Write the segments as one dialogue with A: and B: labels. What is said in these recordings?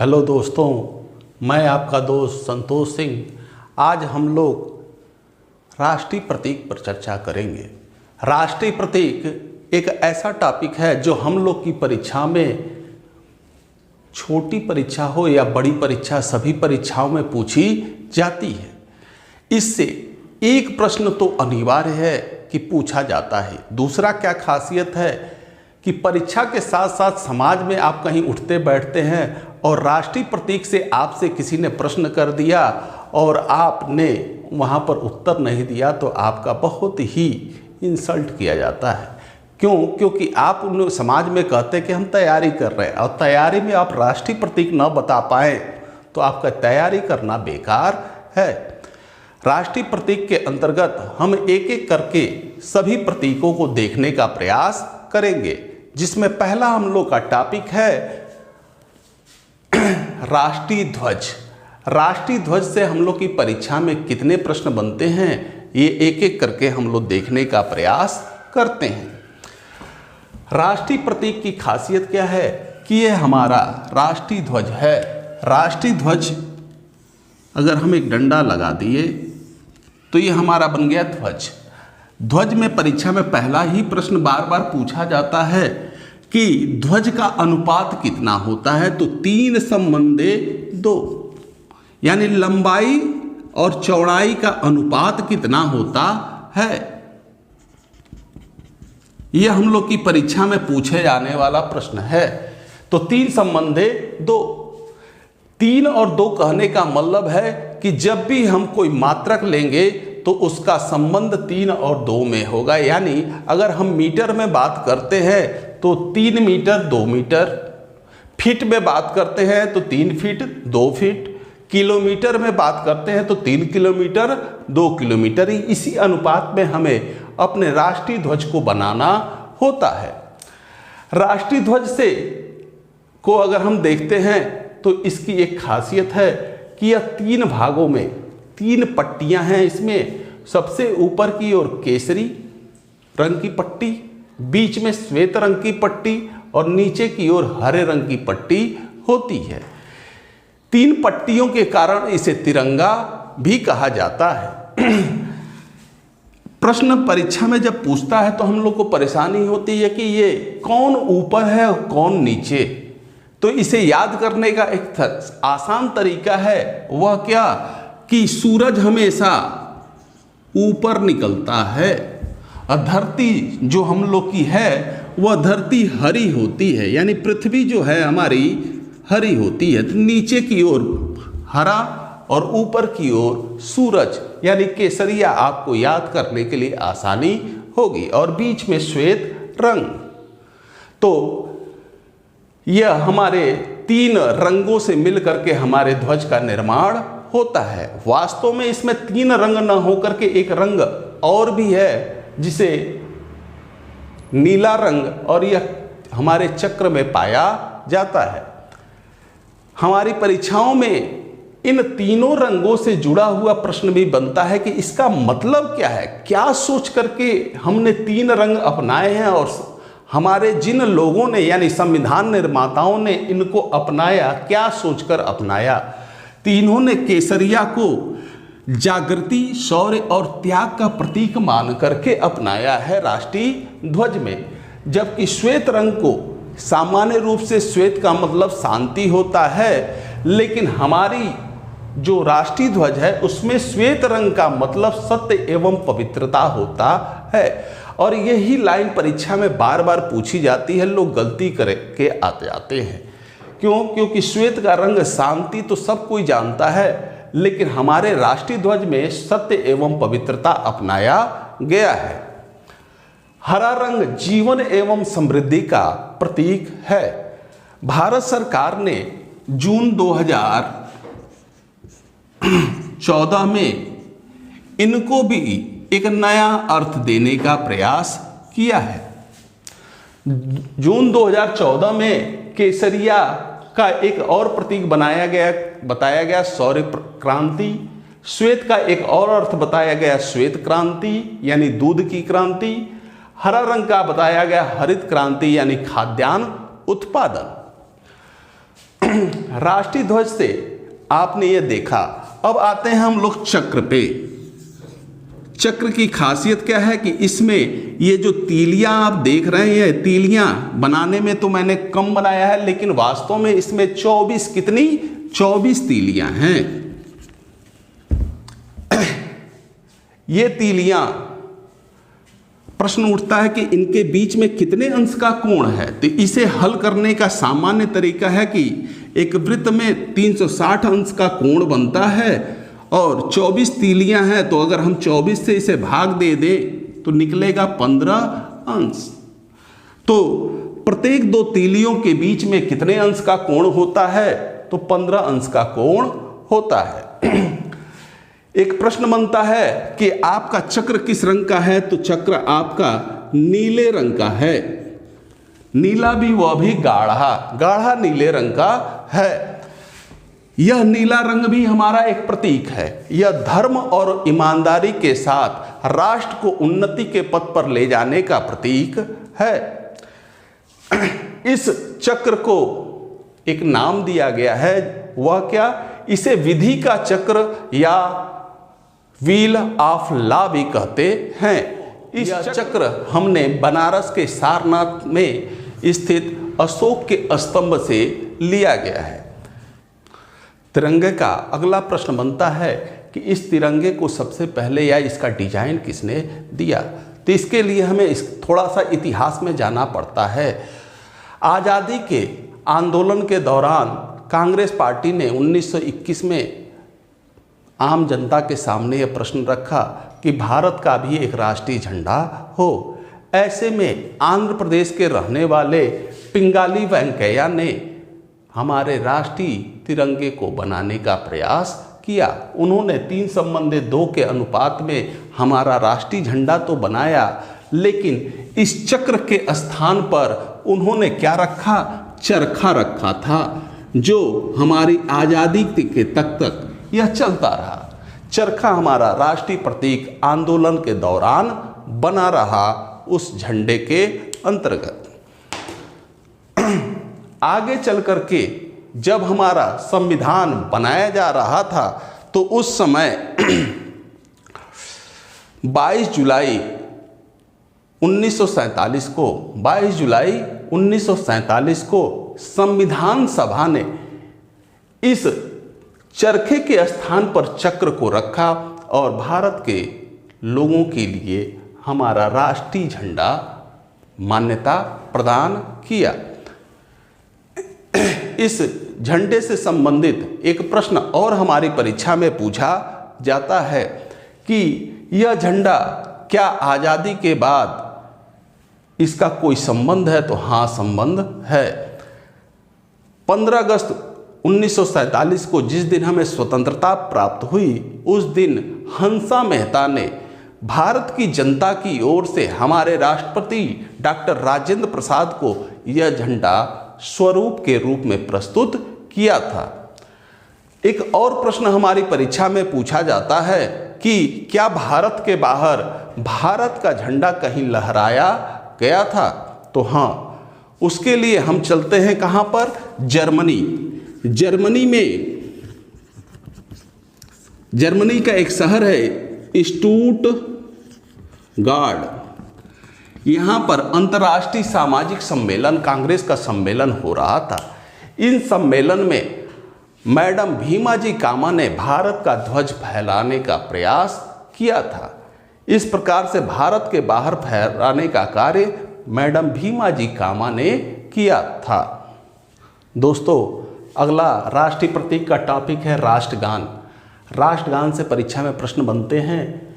A: Hello दोस्तों, मैं आपका दोस्त संतोष सिंह। आज हम लोग राष्ट्रीय प्रतीक पर चर्चा करेंगे। राष्ट्रीय प्रतीक एक ऐसा टॉपिक है जो हम लोग की परीक्षा में, छोटी परीक्षा हो या बड़ी परीक्षा, सभी परीक्षाओं में पूछी जाती है। इससे एक प्रश्न तो अनिवार्य है कि पूछा जाता है। दूसरा क्या खासियत है कि परीक्षा के साथ साथ समाज में आप कहीं उठते बैठते हैं और राष्ट्रीय प्रतीक से आपसे किसी ने प्रश्न कर दिया और आपने वहाँ पर उत्तर नहीं दिया तो आपका बहुत ही इंसल्ट किया जाता है। क्यों? क्योंकि आप उन समाज में कहते हैं कि हम तैयारी कर रहे हैं और तैयारी में आप राष्ट्रीय प्रतीक न बता पाएँ तो आपका तैयारी करना बेकार है। राष्ट्रीय प्रतीक के अंतर्गत हम एक एक करके सभी प्रतीकों को देखने का प्रयास करेंगे, जिसमें पहला हम लोग का टॉपिक है राष्ट्रीय ध्वज। राष्ट्रीय ध्वज से हम लोग की परीक्षा में कितने प्रश्न बनते हैं, ये एक एक करके हम लोग देखने का प्रयास करते हैं। राष्ट्रीय प्रतीक की खासियत क्या है कि ये हमारा राष्ट्रीय ध्वज है। राष्ट्रीय ध्वज अगर हम एक डंडा लगा दिए तो ये हमारा बन गया ध्वज। ध्वज में परीक्षा में पहला ही प्रश्न बार बार पूछा जाता है कि ध्वज का अनुपात कितना होता है, तो 3:2, यानी लंबाई और चौड़ाई का अनुपात कितना होता है। यह हम लोग की परीक्षा में पूछे जाने वाला प्रश्न है। तो 3:2, 3 और 2 कहने का मतलब है कि जब भी हम कोई मात्रक लेंगे तो उसका संबंध 3 और 2 में होगा। यानी अगर हम मीटर में बात करते हैं तो 3 मीटर 2 मीटर, फीट में बात करते हैं तो 3 फीट 2 फीट, किलोमीटर में बात करते हैं तो 3 किलोमीटर 2 किलोमीटर। इसी अनुपात में हमें अपने राष्ट्रीय ध्वज को बनाना होता है। राष्ट्रीय ध्वज से को अगर हम देखते हैं तो इसकी एक खासियत है कि यह 3 भागों में 3 पट्टियां हैं। इसमें सबसे ऊपर की ओर केसरी रंग की पट्टी, बीच में श्वेत रंग की पट्टी और नीचे की ओर हरे रंग की पट्टी होती है। 3 पट्टियों के कारण इसे तिरंगा भी कहा जाता है। प्रश्न परीक्षा में जब पूछता है तो हम लोग को परेशानी होती है कि ये कौन ऊपर है और कौन नीचे। तो इसे याद करने का एक आसान तरीका है, वह क्या कि सूरज हमेशा ऊपर निकलता है और धरती जो हम लोग की है वह धरती हरी होती है, यानी पृथ्वी जो है हमारी हरी होती है। तो नीचे की ओर हरा और ऊपर की ओर सूरज यानी केसरिया आपको याद करने के लिए आसानी होगी, और बीच में श्वेत रंग। तो यह हमारे 3 रंगों से मिल करके हमारे ध्वज का निर्माण होता है। वास्तव में इसमें 3 रंग न होकर के एक रंग और भी है जिसे नीला रंग, और यह हमारे चक्र में पाया जाता है। हमारी परीक्षाओं में इन तीनों रंगों से जुड़ा हुआ प्रश्न भी बनता है कि इसका मतलब क्या है, क्या सोच करके हमने 3 रंग अपनाए हैं और हमारे जिन लोगों ने यानी संविधान निर्माताओं ने इनको अपनाया, क्या सोचकर अपनाया। तीनों ने केसरिया को जागृति, शौर्य और त्याग का प्रतीक मान करके अपनाया है राष्ट्रीय ध्वज में। जबकि श्वेत रंग को, सामान्य रूप से श्वेत का मतलब शांति होता है, लेकिन हमारी जो राष्ट्रीय ध्वज है उसमें श्वेत रंग का मतलब सत्य एवं पवित्रता होता है। और यही लाइन परीक्षा में बार बार पूछी जाती है, लोग गलती करके आते जाते हैं। क्यों? क्योंकि श्वेत का रंग शांति तो सब कोई जानता है, लेकिन हमारे राष्ट्रीय ध्वज में सत्य एवं पवित्रता अपनाया गया है। हरा रंग जीवन एवं समृद्धि का प्रतीक है। भारत सरकार ने जून 2014 में इनको भी एक नया अर्थ देने का प्रयास किया है। जून 2014 में केसरिया का एक और प्रतीक बताया गया शौर्य क्रांति। श्वेत का एक और अर्थ बताया गया श्वेत क्रांति यानी दूध की क्रांति। हरा रंग का बताया गया हरित क्रांति यानी खाद्यान्न उत्पादन। राष्ट्रीय ध्वज से आपने ये देखा। अब आते हैं हम लोग चक्र पे। चक्र की खासियत क्या है कि इसमें ये जो तीलियां आप देख रहे हैं, तीलियां बनाने में तो मैंने कम बनाया है, लेकिन वास्तव में इसमें 24 कितनी 24 तीलियां हैं। ये तीलियां, प्रश्न उठता है कि इनके बीच में कितने अंश का कोण है। तो इसे हल करने का सामान्य तरीका है कि एक वृत्त में 360 अंश का कोण बनता है और 24 तीलियां हैं, तो अगर हम 24 से इसे भाग दे दें तो निकलेगा 15 अंश। तो प्रत्येक दो तीलियों के बीच में कितने अंश का कोण होता है? तो 15 अंश का कोण होता है। एक प्रश्न बनता है कि आपका चक्र किस रंग का है? तो चक्र आपका नीले रंग का है। नीला भी, वह भी गाढ़ा नीले रंग का है। यह नीला रंग भी हमारा एक प्रतीक है। यह धर्म और ईमानदारी के साथ राष्ट्र को उन्नति के पथ पर ले जाने का प्रतीक है। इस चक्र को एक नाम दिया गया है, वह क्या? इसे विधि का चक्र या व्हील ऑफ लॉ भी कहते हैं। इस चक्र हमने बनारस के सारनाथ में स्थित अशोक के स्तंभ से लिया गया है। तिरंगे का अगला प्रश्न बनता है कि इस तिरंगे को सबसे पहले या इसका डिजाइन किसने दिया? तो इसके लिए हमें थोड़ा सा इतिहास में जाना पड़ता है। आज़ादी के आंदोलन के दौरान कांग्रेस पार्टी ने 1921 में आम जनता के सामने यह प्रश्न रखा कि भारत का भी एक राष्ट्रीय झंडा हो। ऐसे में आंध्र प्रदेश के रहने वाले पिंगाली वेंकैया ने हमारे राष्ट्रीय तिरंगे को बनाने का प्रयास किया। उन्होंने 3:2 के अनुपात में हमारा राष्ट्रीय झंडा तो बनाया, लेकिन इस चक्र के स्थान पर उन्होंने क्या रखा? चरखा रखा था, जो हमारी आज़ादी के तक यह चलता रहा। चरखा हमारा राष्ट्रीय प्रतीक आंदोलन के दौरान बना रहा उस झंडे के अंतर्गत। आगे चल करके जब हमारा संविधान बनाया जा रहा था तो उस समय 22 जुलाई 1947 को संविधान सभा ने इस चरखे के स्थान पर चक्र को रखा और भारत के लोगों के लिए हमारा राष्ट्रीय झंडा मान्यता प्रदान किया। इस झंडे से संबंधित एक प्रश्न और हमारी परीक्षा में पूछा जाता है कि यह झंडा क्या आज़ादी के बाद इसका कोई संबंध है? तो हाँ, संबंध है। 15 अगस्त 1947 को जिस दिन हमें स्वतंत्रता प्राप्त हुई, उस दिन हंसा मेहता ने भारत की जनता की ओर से हमारे राष्ट्रपति डॉक्टर राजेंद्र प्रसाद को यह झंडा स्वरूप के रूप में प्रस्तुत किया था। एक और प्रश्न हमारी परीक्षा में पूछा जाता है कि क्या भारत के बाहर भारत का झंडा कहीं लहराया गया था? तो हाँ, उसके लिए हम चलते हैं कहाँ पर? जर्मनी का एक शहर है स्टुटगार्ट। यहाँ पर अंतर्राष्ट्रीय सामाजिक सम्मेलन, कांग्रेस का सम्मेलन हो रहा था। इन सम्मेलन में मैडम भीमाजी कामा ने भारत का ध्वज फहराने का प्रयास किया था। इस प्रकार से भारत के बाहर फहराने का कार्य मैडम भीमाजी कामा ने किया था। दोस्तों, अगला राष्ट्रीय प्रतीक का टॉपिक है राष्ट्रगान। राष्ट्रगान से परीक्षा में प्रश्न बनते हैं।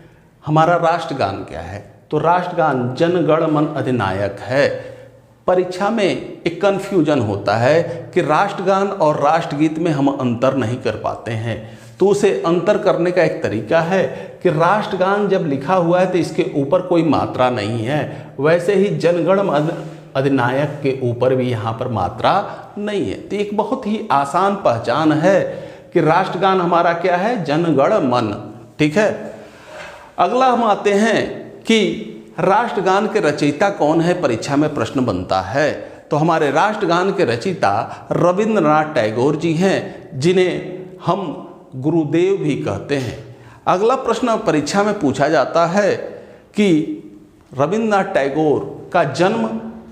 A: हमारा राष्ट्रगान क्या है? तो राष्ट्रगान जन गण मन अधिनायक है। परीक्षा में एक कन्फ्यूजन होता है कि राष्ट्रगान और राष्ट्रगीत में हम अंतर नहीं कर पाते हैं। तो उसे अंतर करने का एक तरीका है कि राष्ट्रगान जब लिखा हुआ है तो इसके ऊपर कोई मात्रा नहीं है, वैसे ही जनगण मन अधिनायक के ऊपर भी यहाँ पर मात्रा नहीं है। तो एक बहुत ही आसान पहचान है कि राष्ट्रगान हमारा क्या है? जनगण मन। ठीक है। अगला हम आते हैं कि राष्ट्रगान के रचयिता कौन है? परीक्षा में प्रश्न बनता है। तो हमारे राष्ट्रगान के रचयिता रविंद्रनाथ टैगोर जी हैं, जिन्हें हम गुरुदेव भी कहते हैं। अगला प्रश्न परीक्षा में पूछा जाता है कि रविंद्रनाथ टैगोर का जन्म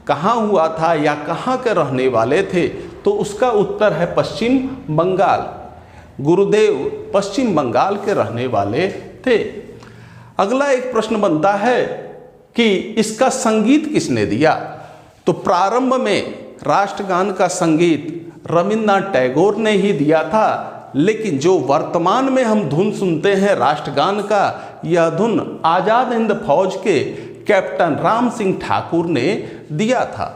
A: कहाँ हुआ था या कहाँ के रहने वाले थे, तो उसका उत्तर है पश्चिम बंगाल। गुरुदेव पश्चिम बंगाल के रहने वाले थे। अगला एक प्रश्न बनता है कि इसका संगीत किसने दिया, तो प्रारंभ में राष्ट्रगान का संगीत रविंद्रनाथ टैगोर ने ही दिया था, लेकिन जो वर्तमान में हम धुन सुनते हैं राष्ट्रगान का, यह धुन आज़ाद हिंद फौज के कैप्टन राम सिंह ठाकुर ने दिया था।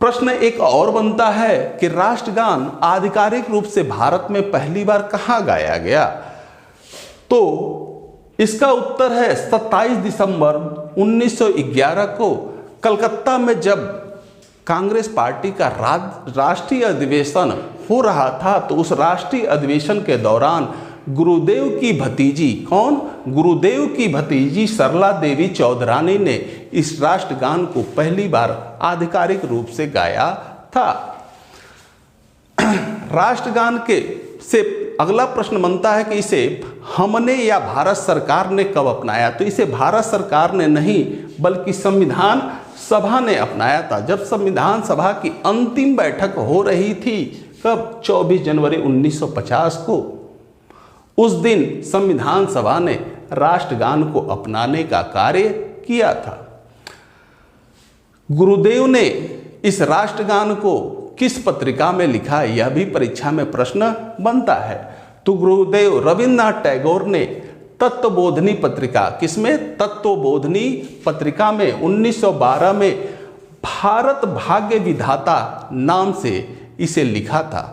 A: प्रश्न एक और बनता है कि राष्ट्रगान आधिकारिक रूप से भारत में पहली बार कहाँ गाया गया, तो इसका उत्तर है 27 दिसंबर 1911 को कलकत्ता में जब कांग्रेस पार्टी का राष्ट्रीय अधिवेशन हो रहा था, तो उस राष्ट्रीय अधिवेशन के दौरान गुरुदेव की भतीजी, कौन, गुरुदेव की भतीजी सरला देवी चौधरानी ने इस राष्ट्रगान को पहली बार आधिकारिक रूप से गाया था। राष्ट्रगान के से अगला प्रश्न बनता है कि इसे हमने या भारत सरकार ने कब अपनाया, तो इसे भारत सरकार ने नहीं बल्कि संविधान सभा ने अपनाया था। जब संविधान सभा की अंतिम बैठक हो रही थी, कब, 24 जनवरी 1950 को, उस दिन संविधान सभा ने राष्ट्रगान को अपनाने का कार्य किया था। गुरुदेव ने इस राष्ट्रगान को किस पत्रिका में लिखा, यह भी परीक्षा में प्रश्न बनता है। तो गुरुदेव रविंद्रनाथ टैगोर ने तत्वबोधिनी पत्रिका, किसमें, तत्वबोधिनी पत्रिका में 1912 में भारत भाग्य विधाता नाम से इसे लिखा था।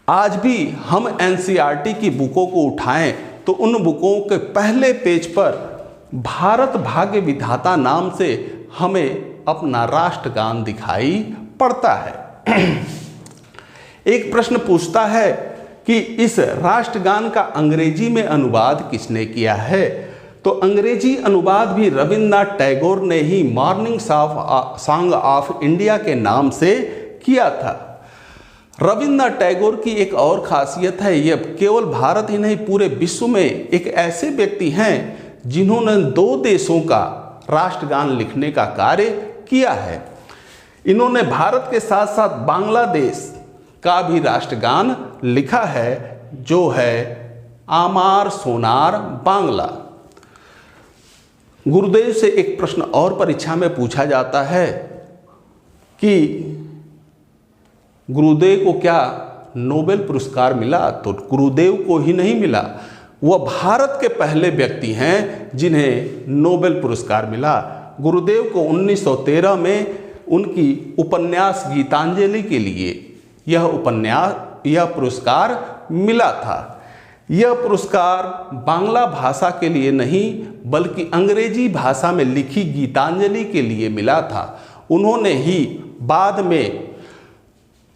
A: आज भी हम एनसीईआरटी की बुकों को उठाएं तो उन बुकों के पहले पेज पर भारत भाग्य विधाता नाम से हमें अपना राष्ट्रगान दिखाई पड़ता है। एक प्रश्न पूछता है कि इस राष्ट्रगान का अंग्रेजी में अनुवाद किसने किया है, तो अंग्रेजी अनुवाद भी रविंद्रनाथ टैगोर ने ही मॉर्निंग सॉन्ग ऑफ इंडिया के नाम से किया था। रविंद्रनाथ टैगोर की एक और खासियत है, यह केवल भारत ही नहीं पूरे विश्व में एक ऐसे व्यक्ति हैं जिन्होंने 2 देशों का राष्ट्रगान लिखने का कार्य किया है। इन्होंने भारत के साथ साथ बांग्लादेश का भी राष्ट्रगान लिखा है, जो है आमार सोनार बांग्ला। गुरुदेव से एक प्रश्न और परीक्षा में पूछा जाता है कि गुरुदेव को क्या नोबेल पुरस्कार मिला, तो गुरुदेव को ही नहीं मिला, वह भारत के पहले व्यक्ति हैं जिन्हें नोबेल पुरस्कार मिला। गुरुदेव को 1913 में उनकी उपन्यास गीतांजलि के लिए यह पुरस्कार मिला था। यह पुरस्कार बांग्ला भाषा के लिए नहीं बल्कि अंग्रेजी भाषा में लिखी गीतांजलि के लिए मिला था। उन्होंने ही बाद में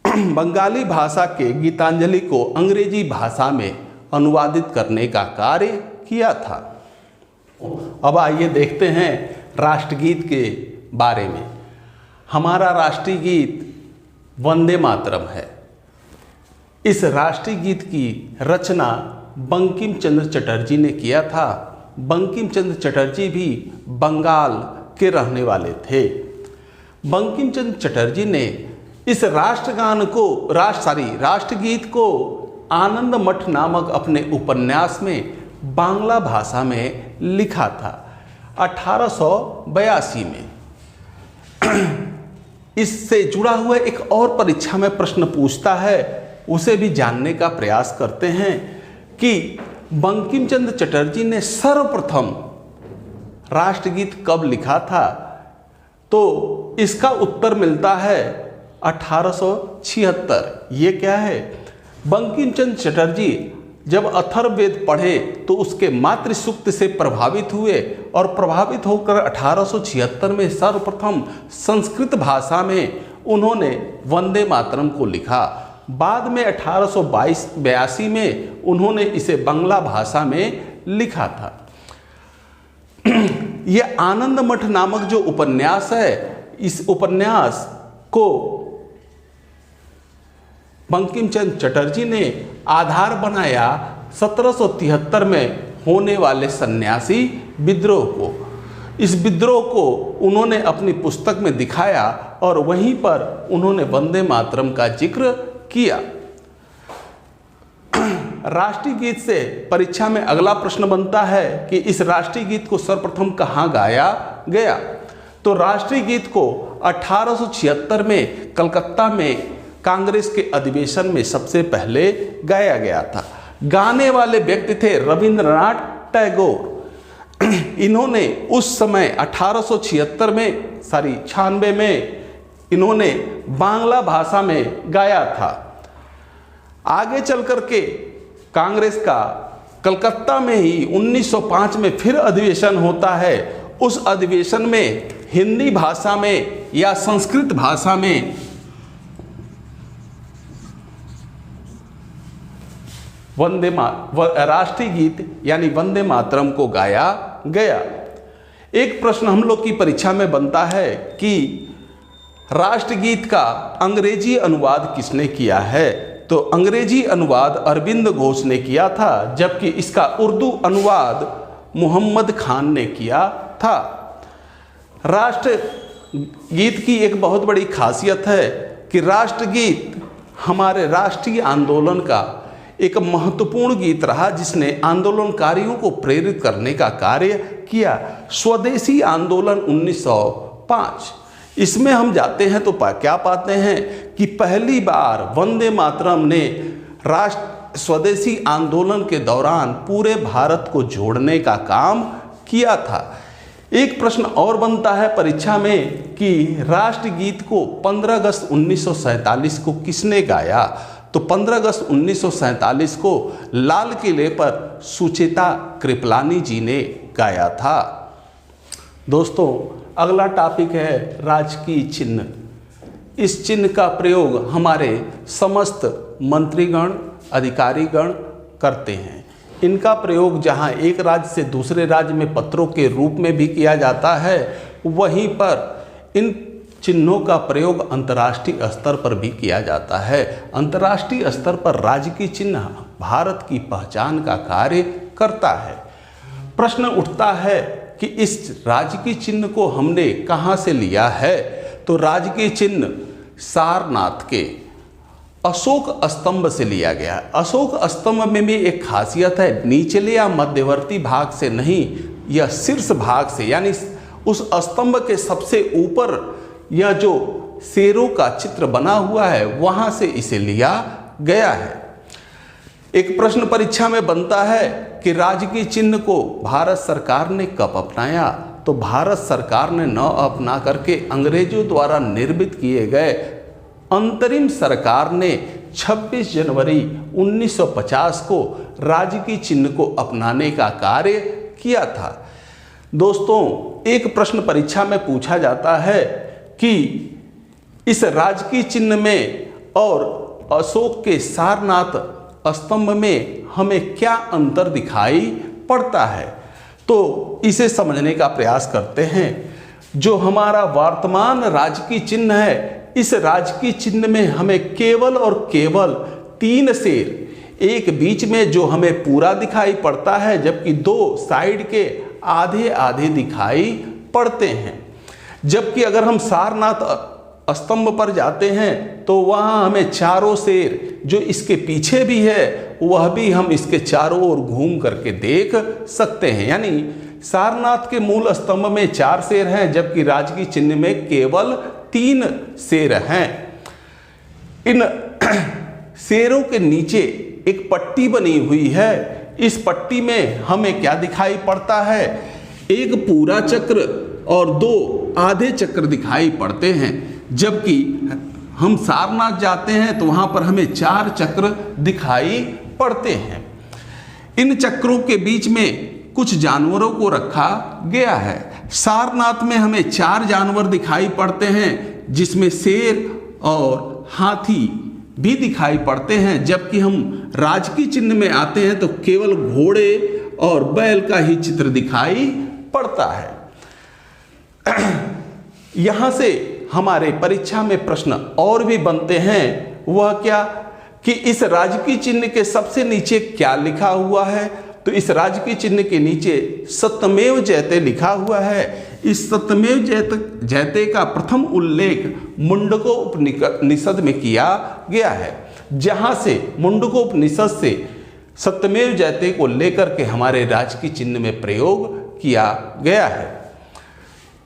A: बंगाली भाषा के गीतांजलि को अंग्रेजी भाषा में अनुवादित करने का कार्य किया था। अब आइए देखते हैं राष्ट्रगीत के बारे में। हमारा राष्ट्रीय गीत वंदे मातरम है। इस राष्ट्रीय गीत की रचना बंकिम चंद्र चटर्जी ने किया था। बंकिम चंद्र चटर्जी भी बंगाल के रहने वाले थे। बंकिम चंद्र चटर्जी ने इस राष्ट्रगीत को आनंद मठ नामक अपने उपन्यास में बांग्ला भाषा में लिखा था 1882 में। इससे जुड़ा हुआ एक और परीक्षा में प्रश्न पूछता है, उसे भी जानने का प्रयास करते हैं कि बंकिम चंद्र चटर्जी ने सर्वप्रथम राष्ट्रगीत कब लिखा था, तो इसका उत्तर मिलता है 1876। ये क्या है, बंकिम चंद्र चटर्जी जब अथर्ववेद पढ़े तो उसके मातृसूक्त से प्रभावित हुए और प्रभावित होकर 1876 में सर्वप्रथम संस्कृत भाषा में उन्होंने वंदे मातरम को लिखा। बाद में 1882 में उन्होंने इसे बांग्ला भाषा में लिखा था। यह आनंद मठ नामक जो उपन्यास है, इस उपन्यास को बंकिम चंद्र चटर्जी ने आधार बनाया 1773 में होने वाले सन्यासी विद्रोह को। इस विद्रोह को उन्होंने अपनी पुस्तक में दिखाया और वहीं पर उन्होंने वंदे मातरम का जिक्र किया। राष्ट्रीय गीत से परीक्षा में अगला प्रश्न बनता है कि इस राष्ट्रीय गीत को सर्वप्रथम कहाँ गाया गया। तो राष्ट्रीय गीत को 1876 में कलकत्ता में कांग्रेस के अधिवेशन में सबसे पहले गाया गया था। गाने वाले व्यक्ति थे रविंद्रनाथ टैगोर। इन्होंने उस समय 96 में इन्होंने बांग्ला भाषा में गाया था। आगे चल करके कांग्रेस का कलकत्ता में ही 1905 में फिर अधिवेशन होता है। उस अधिवेशन में हिंदी भाषा में या संस्कृत भाषा में राष्ट्रीय गीत यानी वंदे मातरम को गाया गया। एक प्रश्न हम लोग की परीक्षा में बनता है कि राष्ट्रगीत का अंग्रेजी अनुवाद किसने किया है। तो अंग्रेजी अनुवाद अरविंद घोष ने किया था, जबकि इसका उर्दू अनुवाद मोहम्मद खान ने किया था। राष्ट्रगीत की एक बहुत बड़ी खासियत है कि राष्ट्रगीत हमारे राष्ट्रीय आंदोलन का एक महत्वपूर्ण गीत रहा, जिसने आंदोलनकारियों को प्रेरित करने का कार्य किया। स्वदेशी आंदोलन 1905, इसमें हम जाते हैं तो क्या पाते हैं कि पहली बार वंदे मातरम ने स्वदेशी आंदोलन के दौरान पूरे भारत को जोड़ने का काम किया था। एक प्रश्न और बनता है परीक्षा में कि राष्ट्रगीत को 15 अगस्त 1947 को किसने गाया। तो 15 अगस्त 1947 को लाल किले पर सुचेता कृपलानी जी ने गाया था। दोस्तों, अगला टॉपिक है राजकीय चिन्ह। इस चिन्ह का प्रयोग हमारे समस्त मंत्रीगण, अधिकारीगण करते हैं। इनका प्रयोग जहां एक राज्य से दूसरे राज्य में पत्रों के रूप में भी किया जाता है, वहीं पर इन चिन्हों का प्रयोग अंतर्राष्ट्रीय स्तर पर भी किया जाता है। अंतर्राष्ट्रीय स्तर पर राजकीय चिन्ह भारत की पहचान का कार्य करता है। प्रश्न उठता है कि इस राजकीय चिन्ह को हमने कहाँ से लिया है। तो राजकीय चिन्ह सारनाथ के अशोक स्तंभ से लिया गया है। अशोक स्तंभ में भी एक खासियत है, निचले या मध्यवर्ती भाग से नहीं, यह शीर्ष भाग से, यानी उस स्तंभ के सबसे ऊपर यह जो शेरों का चित्र बना हुआ है वहां से इसे लिया गया है। एक प्रश्न परीक्षा में बनता है कि राजकीय चिन्ह को भारत सरकार ने कब अपनाया। तो भारत सरकार ने न अपना करके अंग्रेजों द्वारा निर्मित किए गए अंतरिम सरकार ने 26 जनवरी 1950 को राजकीय चिन्ह को अपनाने का कार्य किया था। दोस्तों, एक प्रश्न परीक्षा में पूछा जाता है कि इस राजकीय चिन्ह में और अशोक के सारनाथ स्तंभ में हमें क्या अंतर दिखाई पड़ता है। तो इसे समझने का प्रयास करते हैं। जो हमारा वर्तमान राजकीय चिन्ह है, इस राजकीय चिन्ह में हमें केवल और केवल 3 शेर, एक बीच में जो हमें पूरा दिखाई पड़ता है, जबकि 2 साइड के आधे आधे दिखाई पड़ते हैं। जबकि अगर हम सारनाथ स्तंभ पर जाते हैं तो वहाँ हमें चारों शेर, जो इसके पीछे भी है वह भी हम इसके चारों ओर घूम करके देख सकते हैं। यानी सारनाथ के मूल स्तंभ में 4 शेर हैं, जबकि राजकीय चिन्ह में केवल 3 शेर हैं। इन शेरों के नीचे एक पट्टी बनी हुई है। इस पट्टी में हमें क्या दिखाई पड़ता है, एक पूरा चक्र और 2 आधे चक्र दिखाई पड़ते हैं। जबकि हम सारनाथ जाते हैं तो वहां पर हमें 4 चक्र दिखाई पड़ते हैं। इन चक्रों के बीच में कुछ जानवरों को रखा गया है। सारनाथ में हमें 4 जानवर दिखाई पड़ते हैं, जिसमें शेर और हाथी भी दिखाई पड़ते हैं। जबकि हम राजकीय चिन्ह में आते हैं तो केवल घोड़े और बैल का ही चित्र दिखाई पड़ता है। यहाँ से हमारे परीक्षा में प्रश्न और भी बनते हैं। वह क्या कि इस राजकीय चिन्ह के सबसे नीचे क्या लिखा हुआ है? तो इस राजकीय चिन्ह के नीचे सत्यमेव जयते लिखा हुआ है। इस सत्यमेव जयते का प्रथम उल्लेख मुंडको उपनिषद में किया गया है, जहाँ से मुंडको उपनिषद से सत्यमेव जयते को लेकर के हमारे राजकीय चिन्ह में प्रयोग किया गया है।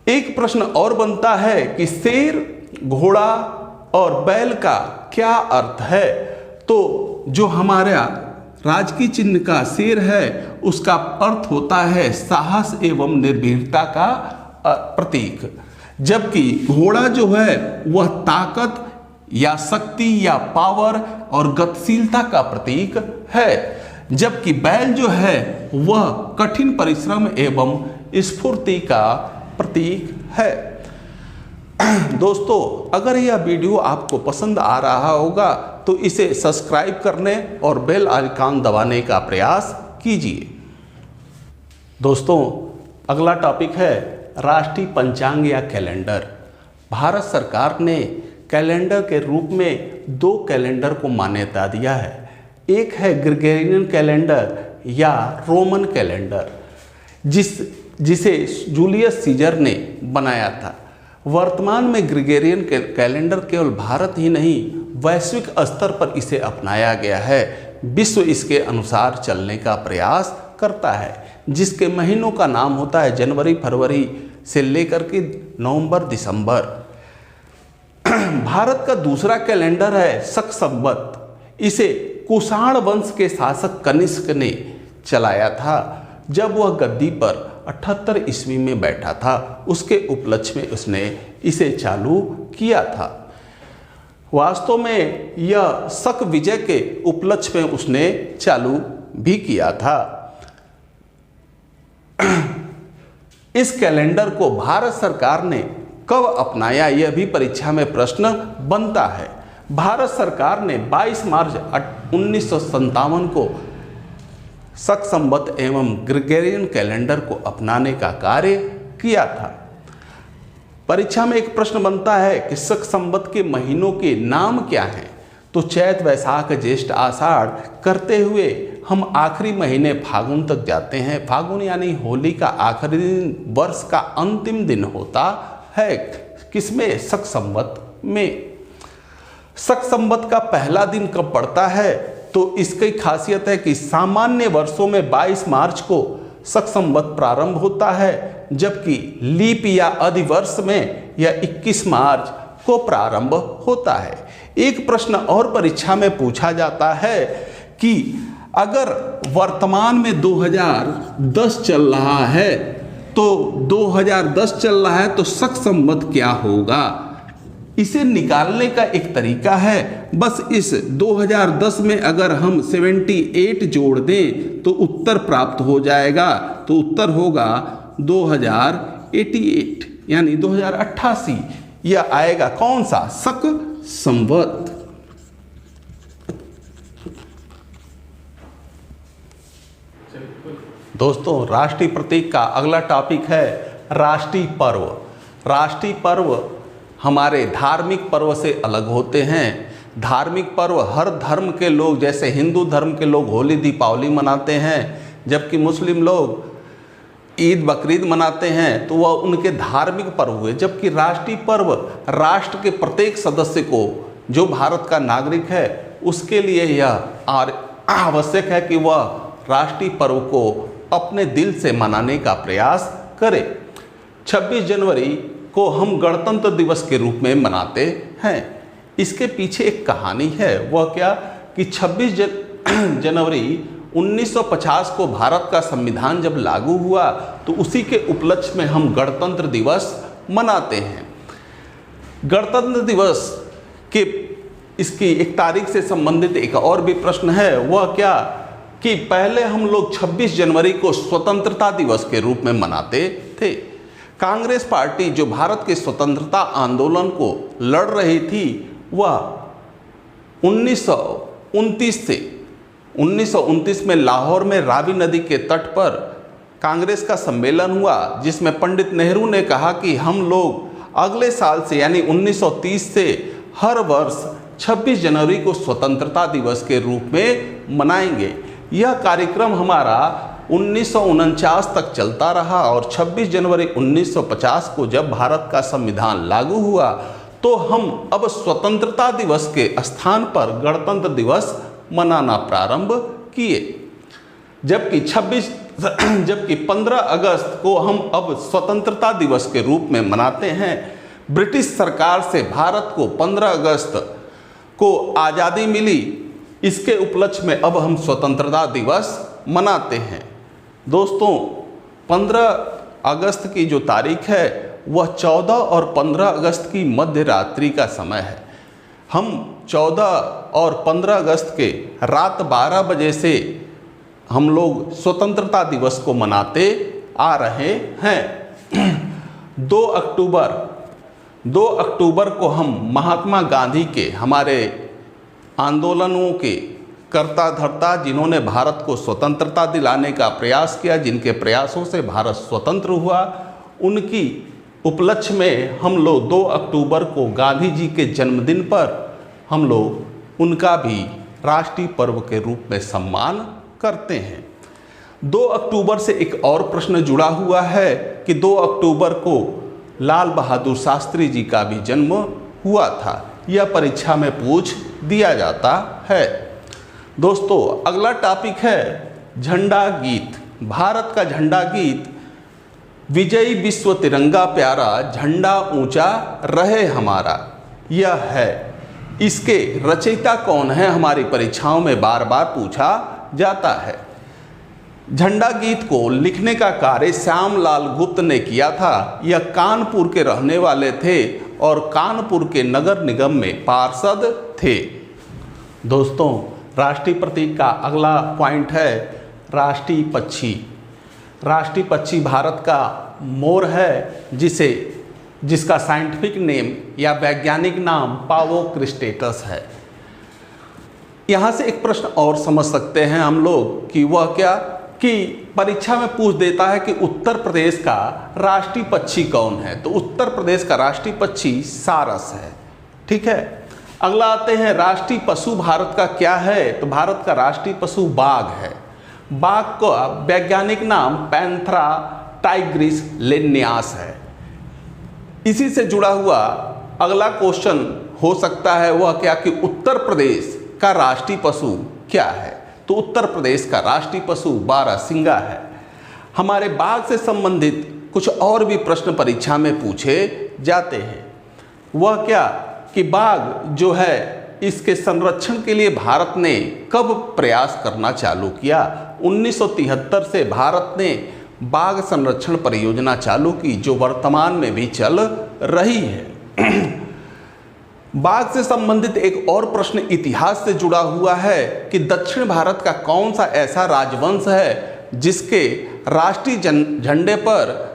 A: एक प्रश्न और बनता है कि शेर, घोड़ा और बैल का क्या अर्थ है? तो जो हमारा राजकीय चिन्ह का शेर है उसका अर्थ होता है साहस एवं निर्भीकता का प्रतीक, जबकि घोड़ा जो है वह ताकत या शक्ति या पावर और गतिशीलता का प्रतीक है, जबकि बैल जो है वह कठिन परिश्रम एवं स्फूर्ति का प्रतीक है। दोस्तों, अगर यह वीडियो आपको पसंद आ रहा होगा तो इसे सब्सक्राइब करने और बेल आइकन दबाने का प्रयास कीजिए। दोस्तों, अगला टॉपिक है राष्ट्रीय पंचांग या कैलेंडर। भारत सरकार ने कैलेंडर के रूप में 2 कैलेंडर को मान्यता दिया है। एक है ग्रेगोरियन कैलेंडर या रोमन कैलेंडर, जिसे जूलियस सीजर ने बनाया था। वर्तमान में ग्रेगोरियन कैलेंडर केवल भारत ही नहीं वैश्विक स्तर पर इसे अपनाया गया है। विश्व इसके अनुसार चलने का प्रयास करता है, जिसके महीनों का नाम होता है जनवरी, फरवरी से लेकर के नवंबर, दिसंबर। भारत का दूसरा कैलेंडर है शक संवत। इसे कुषाण वंश के शासक कनिष्क ने चलाया था जब वह गद्दी पर 78 ईस्वी में बैठा था। उसके उपलक्ष्य में उसने इसे चालू किया था। वास्तव में यह शक विजय के उपलक्ष्य में उसने चालू भी किया था। इस कैलेंडर को भारत सरकार ने कब अपनाया, यह भी परीक्षा में प्रश्न बनता है। भारत सरकार ने 22 मार्च 1957 को शक संवत एवं ग्रेगोरियन कैलेंडर को अपनाने का कार्य किया था। परीक्षा में एक प्रश्न बनता है कि शक संवत के महीनों के नाम क्या हैं? तो चैत, वैशाख, ज्येष्ठ, आषाढ़ करते हुए हम आखिरी महीने फागुन तक जाते हैं। फागुन यानी होली का आखिरी दिन, वर्ष का अंतिम दिन होता है। किसमें? शक संवत में। शक संवत का पहला दिन कब पड़ता है? तो इसकी खासियत है कि सामान्य वर्षों में 22 मार्च को शक संवत प्रारंभ होता है, जबकि लीप या अधिवर्ष में यह 21 मार्च को प्रारंभ होता है। एक प्रश्न और परीक्षा में पूछा जाता है कि अगर वर्तमान में 2010 चल रहा है, तो 2010 चल रहा है तो शक संवत क्या होगा? इसे निकालने का एक तरीका है, बस इस 2010 में अगर हम 78 जोड़ दें तो उत्तर प्राप्त हो जाएगा। तो उत्तर होगा 2088 यानी 2088। यह आएगा कौन सा? शक संवत। दोस्तों, राष्ट्रीय प्रतीक का अगला टॉपिक है राष्ट्रीय पर्व। राष्ट्रीय पर्व हमारे धार्मिक पर्व से अलग होते हैं। धार्मिक पर्व हर धर्म के लोग, जैसे हिंदू धर्म के लोग होली, दीपावली मनाते हैं, जबकि मुस्लिम लोग ईद, बकरीद मनाते हैं, तो वह उनके धार्मिक पर्व हुए। जबकि राष्ट्रीय पर्व राष्ट्र के प्रत्येक सदस्य को, जो भारत का नागरिक है, उसके लिए यह आवश्यक है कि वह राष्ट्रीय पर्व को अपने दिल से मनाने का प्रयास करे। 26 जनवरी को हम गणतंत्र दिवस के रूप में मनाते हैं। इसके पीछे एक कहानी है। वह क्या कि 26 जनवरी 1950 को भारत का संविधान जब लागू हुआ तो उसी के उपलक्ष्य में हम गणतंत्र दिवस मनाते हैं। गणतंत्र दिवस के इसकी एक तारीख से संबंधित एक और भी प्रश्न है। वह क्या कि पहले हम लोग 26 जनवरी को स्वतंत्रता दिवस के रूप में मनाते थे। कांग्रेस पार्टी जो भारत के स्वतंत्रता आंदोलन को लड़ रही थी, वह 1929 में लाहौर में रावी नदी के तट पर कांग्रेस का सम्मेलन हुआ, जिसमें पंडित नेहरू ने कहा कि हम लोग अगले साल से यानी 1930 से हर वर्ष 26 जनवरी को स्वतंत्रता दिवस के रूप में मनाएंगे। यह कार्यक्रम हमारा 1949 तक चलता रहा और 26 जनवरी 1950 को जब भारत का संविधान लागू हुआ तो हम अब स्वतंत्रता दिवस के स्थान पर गणतंत्र दिवस मनाना प्रारंभ किए। जबकि 15 अगस्त को हम अब स्वतंत्रता दिवस के रूप में मनाते हैं। ब्रिटिश सरकार से भारत को 15 अगस्त को आज़ादी मिली, इसके उपलक्ष्य में अब हम स्वतंत्रता दिवस मनाते हैं। दोस्तों, 15 अगस्त की जो तारीख है वह 14 और 15 अगस्त की मध्य रात्रि का समय है। हम 14 और 15 अगस्त के रात 12 बजे से हम लोग स्वतंत्रता दिवस को मनाते आ रहे हैं। 2 अक्टूबर को हम महात्मा गांधी के हमारे आंदोलनों के कर्ता धर्ता, जिन्होंने भारत को स्वतंत्रता दिलाने का प्रयास किया, जिनके प्रयासों से भारत स्वतंत्र हुआ, उनकी उपलक्ष्य में हम लोग 2 अक्टूबर को गांधी जी के जन्मदिन पर हम लोग उनका भी राष्ट्रीय पर्व के रूप में सम्मान करते हैं। 2 अक्टूबर से एक और प्रश्न जुड़ा हुआ है कि 2 अक्टूबर को लाल बहादुर शास्त्री जी का भी जन्म हुआ था। यह परीक्षा में पूछ दिया जाता है। दोस्तों, अगला टॉपिक है झंडा गीत। भारत का झंडा गीत विजयी विश्व तिरंगा प्यारा, झंडा ऊंचा रहे हमारा, यह है। इसके रचयिता कौन है, हमारी परीक्षाओं में बार बार पूछा जाता है। झंडा गीत को लिखने का कार्य श्यामलाल गुप्त ने किया था। यह कानपुर के रहने वाले थे और कानपुर के नगर निगम में पार्षद थे। दोस्तों, राष्ट्रीय प्रतीक का अगला पॉइंट है राष्ट्रीय पक्षी। राष्ट्रीय पक्षी भारत का मोर है, जिसका साइंटिफिक नेम या वैज्ञानिक नाम पावो क्रिस्टेटस है। यहाँ से एक प्रश्न और समझ सकते हैं हम लोग कि वह क्या, कि परीक्षा में पूछ देता है कि उत्तर प्रदेश का राष्ट्रीय पक्षी कौन है, तो उत्तर प्रदेश का राष्ट्रीय पक्षी सारस है। ठीक है। अगला आते हैं राष्ट्रीय पशु भारत का क्या है, तो भारत का राष्ट्रीय पशु बाघ है। बाघ का वैज्ञानिक नाम पैंथेरा टाइग्रिस लिनियास है। इसी से जुड़ा हुआ अगला क्वेश्चन हो सकता है वह क्या, कि उत्तर प्रदेश का राष्ट्रीय पशु क्या है, तो उत्तर प्रदेश का राष्ट्रीय पशु बारहसिंगा है। हमारे बाघ से संबंधित कुछ और भी प्रश्न परीक्षा में पूछे जाते हैं। वह क्या, कि बाघ जो है इसके संरक्षण के लिए भारत ने कब प्रयास करना चालू किया। 1973 से भारत ने बाघ संरक्षण परियोजना चालू की, जो वर्तमान में भी चल रही है। बाघ से संबंधित एक और प्रश्न इतिहास से जुड़ा हुआ है कि दक्षिण भारत का कौन सा ऐसा राजवंश है जिसके राष्ट्रीय झंडे पर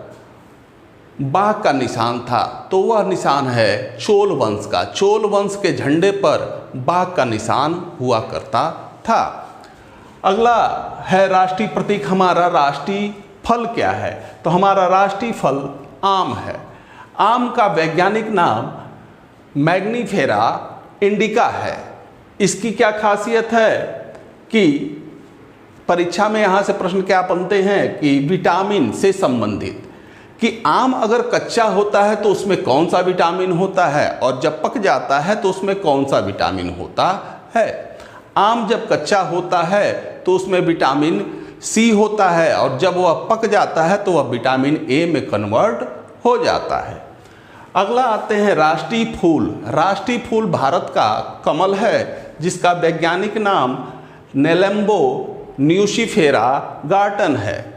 A: बाघ का निशान था, तो वह निशान है चोल वंश का। चोल वंश के झंडे पर बाघ का निशान हुआ करता था। अगला है राष्ट्रीय प्रतीक। हमारा राष्ट्रीय फल क्या है, तो हमारा राष्ट्रीय फल आम है। आम का वैज्ञानिक नाम मैग्नीफेरा इंडिका है। इसकी क्या खासियत है कि परीक्षा में यहाँ से प्रश्न क्या बनते हैं कि विटामिन से संबंधित, कि आम अगर कच्चा होता है तो उसमें कौन सा विटामिन होता है और जब पक जाता है तो उसमें कौन सा विटामिन होता है। आम जब कच्चा होता है तो उसमें विटामिन सी होता है और जब वह पक जाता है तो वह विटामिन ए में कन्वर्ट हो जाता है। अगला आते हैं राष्ट्रीय फूल। राष्ट्रीय फूल भारत का कमल है, जिसका वैज्ञानिक नाम नेलेम्बो न्यूसिफेरा गार्टन है।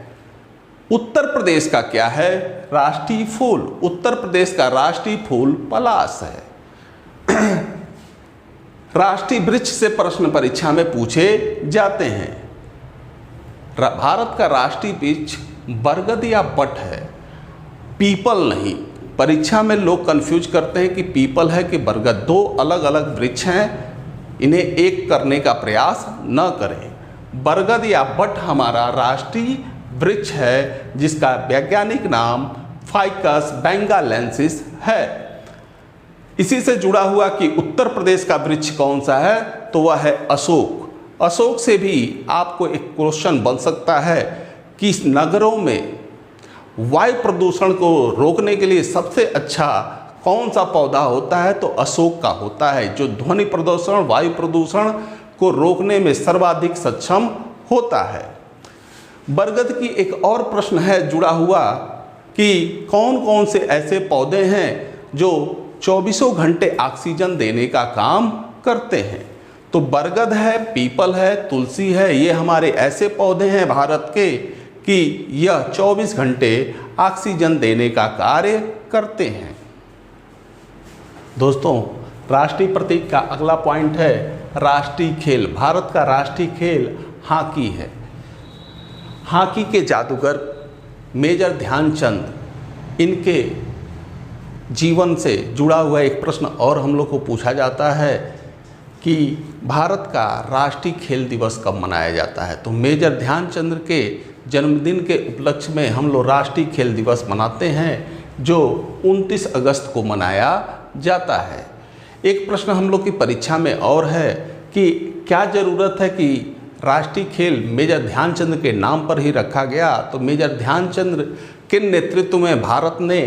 A: उत्तर प्रदेश का क्या है राष्ट्रीय फूल, उत्तर प्रदेश का राष्ट्रीय फूल पलाश है। राष्ट्रीय वृक्ष से प्रश्न परीक्षा में पूछे जाते हैं। भारत का राष्ट्रीय वृक्ष बरगद या बट है, पीपल नहीं। परीक्षा में लोग कंफ्यूज करते हैं कि पीपल है कि बरगद, दो अलग अलग वृक्ष हैं, इन्हें एक करने का प्रयास न करें। बरगद या बट हमारा राष्ट्रीय वृक्ष है, जिसका वैज्ञानिक नाम फाइकस बेंगालेंसिस है। इसी से जुड़ा हुआ कि उत्तर प्रदेश का वृक्ष कौन सा है, तो वह है अशोक। अशोक से भी आपको एक क्वेश्चन बन सकता है कि नगरों में वायु प्रदूषण को रोकने के लिए सबसे अच्छा कौन सा पौधा होता है, तो अशोक का होता है, जो ध्वनि प्रदूषण वायु प्रदूषण को रोकने में सर्वाधिक सक्षम होता है। बरगद की एक और प्रश्न है जुड़ा हुआ कि कौन कौन से ऐसे पौधे हैं जो 24 घंटे ऑक्सीजन देने का काम करते हैं। तो बरगद है, पीपल है, तुलसी है, ये हमारे ऐसे पौधे हैं भारत के कि यह 24 घंटे ऑक्सीजन देने का कार्य करते हैं। दोस्तों, राष्ट्रीय प्रतीक का अगला पॉइंट है राष्ट्रीय खेल। भारत का राष्ट्रीय खेल हॉकी है। हॉकी के जादूगर मेजर ध्यानचंद, इनके जीवन से जुड़ा हुआ एक प्रश्न और हम लोग को पूछा जाता है कि भारत का राष्ट्रीय खेल दिवस कब मनाया जाता है। तो मेजर ध्यानचंद के जन्मदिन के उपलक्ष्य में हम लोग राष्ट्रीय खेल दिवस मनाते हैं, जो 29 अगस्त को मनाया जाता है। एक प्रश्न हम लोग की परीक्षा में और है कि क्या ज़रूरत है कि राष्ट्रीय खेल मेजर ध्यानचंद के नाम पर ही रखा गया। तो मेजर ध्यानचंद के नेतृत्व में भारत ने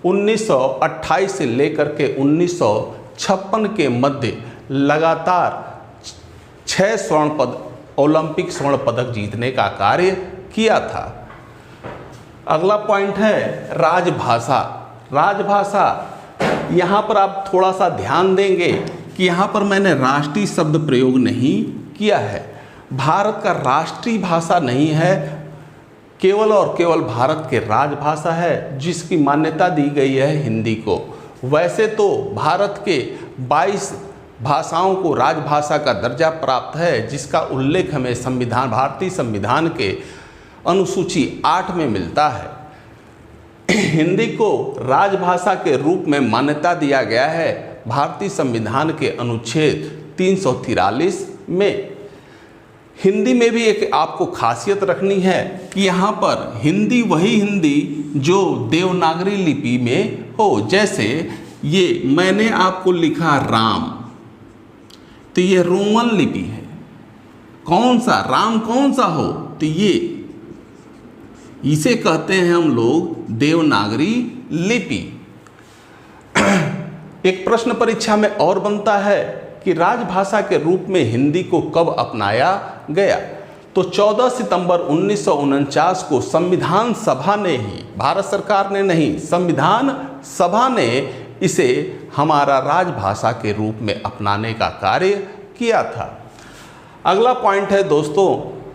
A: 1928 से लेकर के 1956 के मध्य लगातार 6 ओलंपिक स्वर्ण पदक जीतने का कार्य किया था। अगला पॉइंट है राजभाषा। राजभाषा, यहाँ पर आप थोड़ा सा ध्यान देंगे कि यहाँ पर मैंने राष्ट्रीय शब्द प्रयोग नहीं किया है। भारत का राष्ट्रीय भाषा नहीं है, केवल और केवल भारत के राजभाषा है, जिसकी मान्यता दी गई है हिंदी को। वैसे तो भारत के 22 भाषाओं को राजभाषा का दर्जा प्राप्त है, जिसका उल्लेख हमें भारतीय संविधान के अनुसूची 8 में मिलता है। हिंदी को राजभाषा के रूप में मान्यता दिया गया है भारतीय संविधान के अनुच्छेद 343 में। हिंदी में भी एक आपको खासियत रखनी है कि यहाँ पर हिंदी वही हिंदी जो देवनागरी लिपि में हो। जैसे ये मैंने आपको लिखा राम, तो ये रोमन लिपि है। कौन सा राम कौन सा हो, तो ये इसे कहते हैं हम लोग देवनागरी लिपि। एक प्रश्न परीक्षा में और बनता है कि राजभाषा के रूप में हिंदी को कब अपनाया गया। तो 14 सितंबर 1949 को संविधान सभा ने ही, भारत सरकार ने नहीं, संविधान सभा ने इसे हमारा राजभाषा के रूप में अपनाने का कार्य किया था। अगला पॉइंट है दोस्तों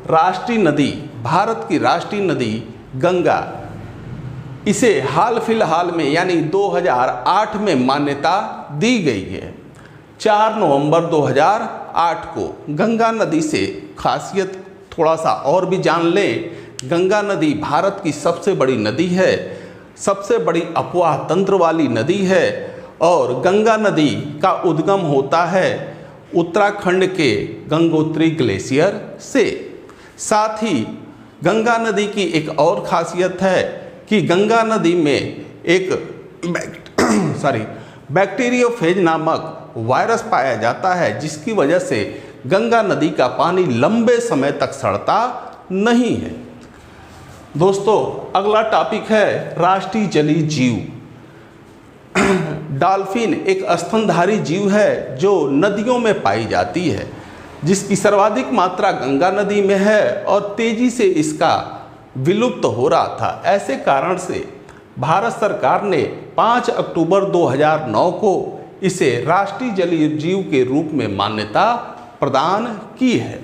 A: राष्ट्रीय नदी। भारत की राष्ट्रीय नदी गंगा, इसे हाल फिलहाल में यानी 2008 में मान्यता दी गई है। 4 नवंबर 2008 को गंगा नदी से खासियत थोड़ा सा और भी जान लें। गंगा नदी भारत की सबसे बड़ी नदी है, सबसे बड़ी अपवाह तंत्र वाली नदी है, और गंगा नदी का उद्गम होता है उत्तराखंड के गंगोत्री ग्लेशियर से। साथ ही गंगा नदी की एक और खासियत है कि गंगा नदी में एक बैक्टीरियोफेज नामक वायरस पाया जाता है, जिसकी वजह से गंगा नदी का पानी लंबे समय तक सड़ता नहीं है। दोस्तों, अगला टॉपिक है राष्ट्रीय जलीय जीव। डॉल्फिन एक स्तनधारी जीव है जो नदियों में पाई जाती है, जिसकी सर्वाधिक मात्रा गंगा नदी में है और तेजी से इसका विलुप्त हो रहा था। ऐसे कारण से भारत सरकार ने 5 अक्टूबर 2009 को इसे राष्ट्रीय जलीय जीव के रूप में मान्यता प्रदान की है।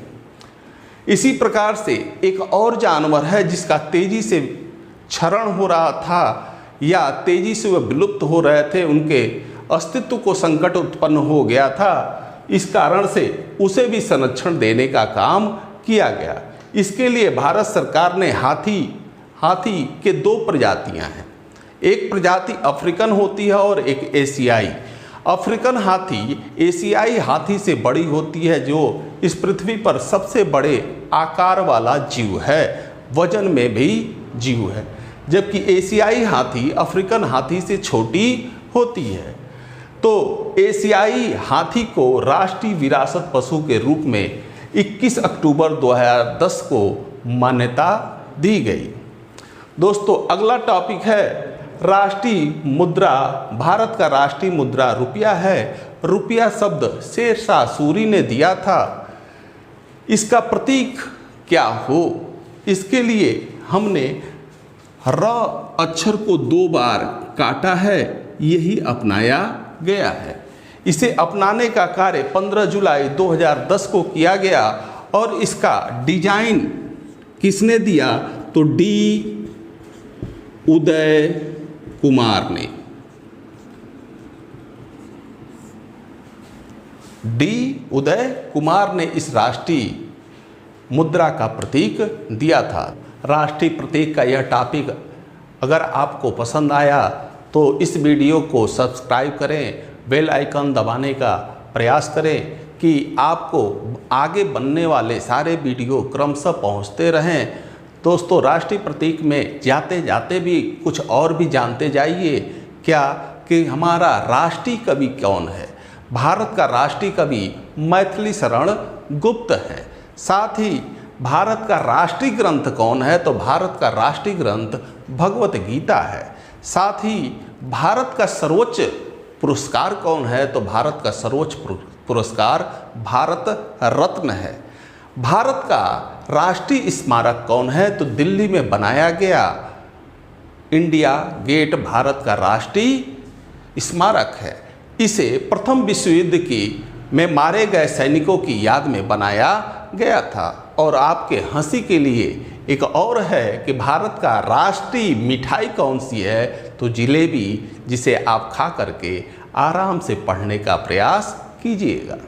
A: इसी प्रकार से एक और जानवर है जिसका तेजी से क्षरण हो रहा था या तेजी से वह विलुप्त हो रहे थे, उनके अस्तित्व को संकट उत्पन्न हो गया था। इस कारण से उसे भी संरक्षण देने का काम किया गया। इसके लिए भारत सरकार ने हाथी के 2 प्रजातियां हैं। एक प्रजाति अफ्रीकन होती है और एक एशियाई। अफ्रीकन हाथी एशियाई हाथी से बड़ी होती है, जो इस पृथ्वी पर सबसे बड़े आकार वाला जीव है, वजन में भी जीव है। जबकि एशियाई हाथी अफ्रीकन हाथी से छोटी होती है। तो एशियाई हाथी को राष्ट्रीय विरासत पशु के रूप में 21 अक्टूबर 2010 को मान्यता दी गई। दोस्तों अगला टॉपिक है राष्ट्रीय मुद्रा। भारत का राष्ट्रीय मुद्रा रुपया है। रुपया शब्द शेरशाह सूरी ने दिया था। इसका प्रतीक क्या हो, इसके लिए हमने र अक्षर को 2 बार काटा है, यही अपनाया गया है। इसे अपनाने का कार्य 15 जुलाई 2010 को किया गया और इसका डिजाइन किसने दिया, तो डी उदय कुमार ने। डी उदय कुमार ने इस राष्ट्रीय मुद्रा का प्रतीक दिया था। राष्ट्रीय प्रतीक का यह टॉपिक अगर आपको पसंद आया तो इस वीडियो को सब्सक्राइब करें, बेल आइकन दबाने का प्रयास करें कि आपको आगे बनने वाले सारे वीडियो क्रमशः पहुंचते रहें। दोस्तों राष्ट्रीय प्रतीक में जाते जाते भी कुछ और भी जानते जाइए, क्या कि हमारा राष्ट्रीय कवि कौन है। भारत का राष्ट्रीय कवि मैथिली शरण गुप्त है। साथ ही भारत का राष्ट्रीय ग्रंथ कौन है, तो भारत का राष्ट्रीय ग्रंथ भगवत गीता है। साथ ही भारत का सर्वोच्च पुरस्कार कौन है, तो भारत का सर्वोच्च पुरस्कार भारत रत्न है। भारत का राष्ट्रीय स्मारक कौन है, तो दिल्ली में बनाया गया इंडिया गेट भारत का राष्ट्रीय स्मारक है। इसे प्रथम विश्व युद्ध में मारे गए सैनिकों की याद में बनाया गया था। और आपके हंसी के लिए एक और है कि भारत का राष्ट्रीय मिठाई कौन सी है, तो जिलेबी, जिसे आप खा करके आराम से पढ़ने का प्रयास कीजिएगा।